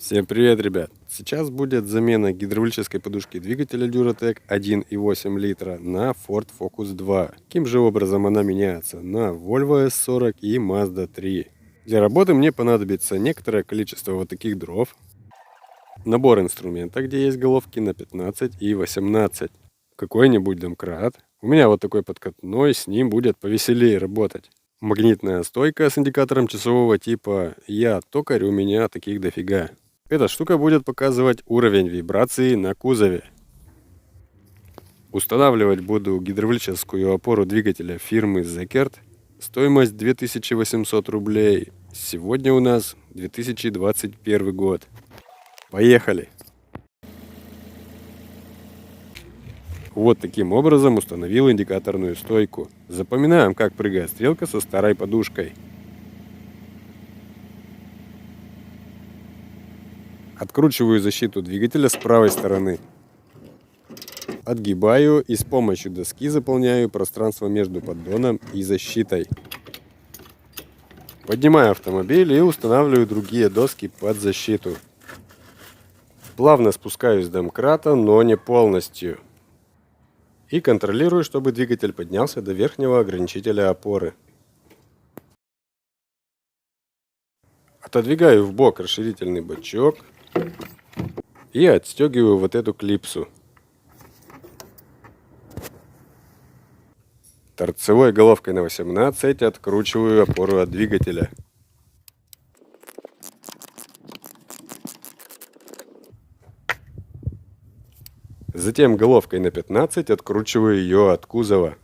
Всем привет, ребят! Сейчас будет замена гидравлической подушки двигателя Duratec 1,8 литра на Ford Focus 2. Каким же образом она меняется на Volvo S40 и Mazda 3. Для работы мне понадобится некоторое количество вот таких дров, набор инструмента, где есть головки на 15 и 18, какой-нибудь домкрат. У меня вот такой подкатной, с ним будет повеселее работать. Магнитная стойка с индикатором часового типа. Я токарь, у меня таких дофига. Эта штука будет показывать уровень вибрации на кузове. Устанавливать буду гидравлическую опору двигателя фирмы Zekert. Стоимость 2800 рублей. Сегодня у нас 2021 год. Поехали! Вот таким образом установил индикаторную стойку. Запоминаем, как прыгает стрелка со старой подушкой. Откручиваю защиту двигателя с правой стороны. Отгибаю и с помощью доски заполняю пространство между поддоном и защитой. Поднимаю автомобиль и устанавливаю другие доски под защиту. Плавно спускаюсь с домкрата, но не полностью. И контролирую, чтобы двигатель поднялся до верхнего ограничителя опоры. Отодвигаю в бок расширительный бачок и отстегиваю вот эту клипсу. Торцевой головкой на 18 откручиваю опору от двигателя. Затем головкой на 15 откручиваю ее от кузова.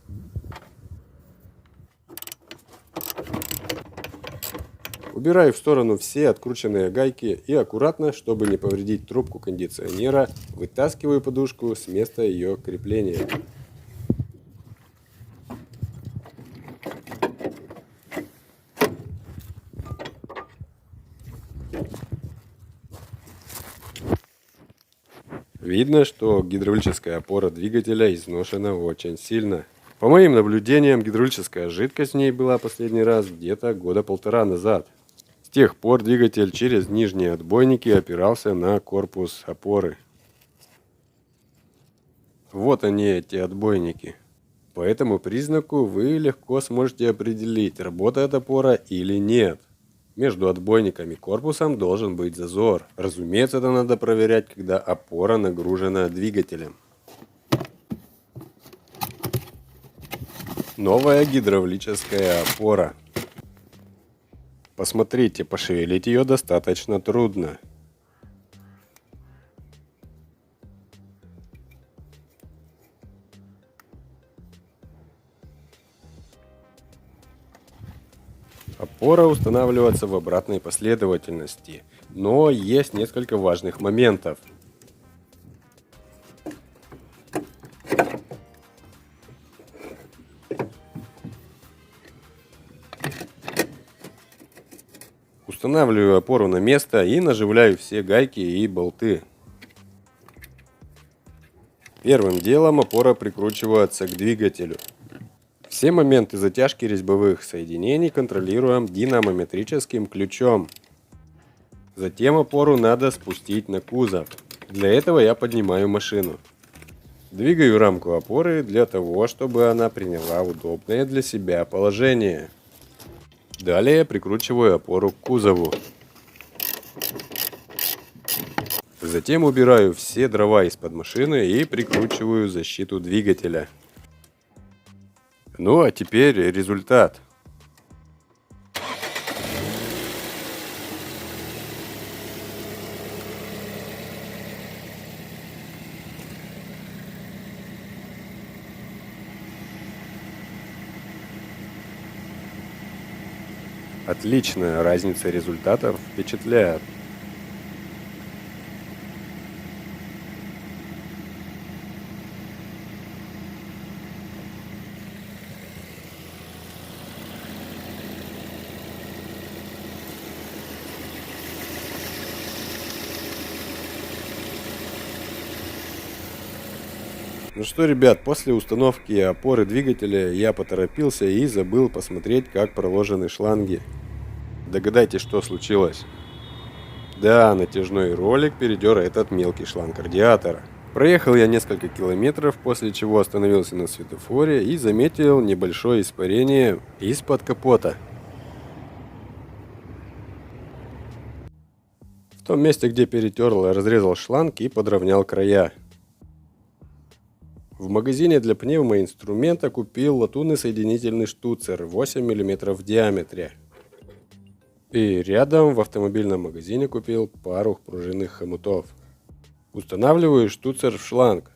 Убираю в сторону все открученные гайки и аккуратно, чтобы не повредить трубку кондиционера, вытаскиваю подушку с места ее крепления. Видно, что гидравлическая опора двигателя изношена очень сильно. По моим наблюдениям, гидравлическая жидкость в ней была последний раз где-то года полтора назад. С тех пор двигатель через нижние отбойники опирался на корпус опоры. Вот они, эти отбойники. По этому признаку вы легко сможете определить, работает опора или нет. Между отбойниками и корпусом должен быть зазор. Разумеется, это надо проверять, когда опора нагружена двигателем. Новая гидравлическая опора. Посмотрите, пошевелить ее достаточно трудно. Опора устанавливается в обратной последовательности, но есть несколько важных моментов. Устанавливаю опору на место и наживляю все гайки и болты. Первым делом опора прикручивается к двигателю. Все моменты затяжки резьбовых соединений контролируем динамометрическим ключом. Затем опору надо спустить на кузов. Для этого я поднимаю машину. Двигаю рамку опоры для того, чтобы она приняла удобное для себя положение. Далее прикручиваю опору к кузову. Затем убираю все дрова из-под машины и прикручиваю защиту двигателя. Ну а теперь результат. Отличная разница результатов впечатляет. Ну что, ребят, после установки опоры двигателя я поторопился и забыл посмотреть, как проложены шланги. Догадайтесь, что случилось. Да, натяжной ролик передер этот мелкий шланг радиатора. Проехал я несколько километров, после чего остановился на светофоре и заметил небольшое испарение из-под капота. В том месте, где перетер, разрезал шланг и подровнял края. В магазине для пневмоинструмента купил латунный соединительный штуцер 8 мм в диаметре. И рядом в автомобильном магазине купил пару пружинных хомутов. Устанавливаю штуцер в шланг.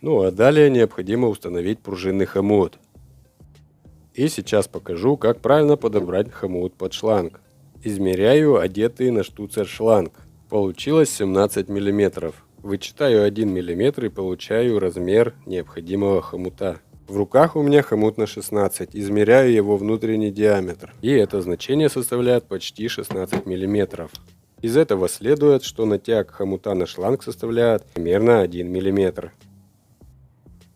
Ну а далее необходимо установить пружинный хомут. И сейчас покажу, как правильно подобрать хомут под шланг. Измеряю одетый на штуцер шланг. Получилось 17 мм. Вычитаю 1 мм и получаю размер необходимого хомута. В руках у меня хомут на 16, измеряю его внутренний диаметр. И это значение составляет почти 16 мм. Из этого следует, что натяг хомута на шланг составляет примерно 1 мм.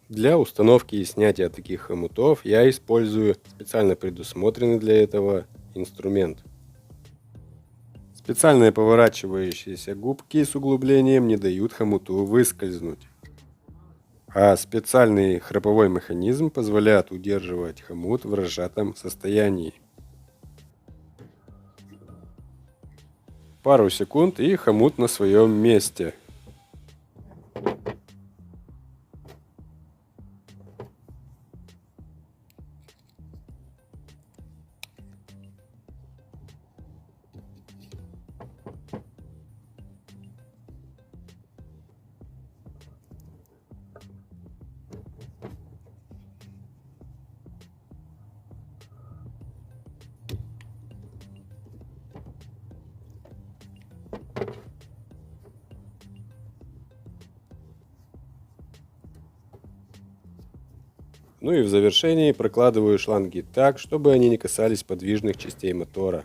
Для установки и снятия таких хомутов я использую специально предусмотренный для этого инструмент. Специальные поворачивающиеся губки с углублением не дают хомуту выскользнуть. А специальный храповой механизм позволяет удерживать хомут в разжатом состоянии. Пару секунд и хомут на своем месте. Ну и в завершении прокладываю шланги так, чтобы они не касались подвижных частей мотора.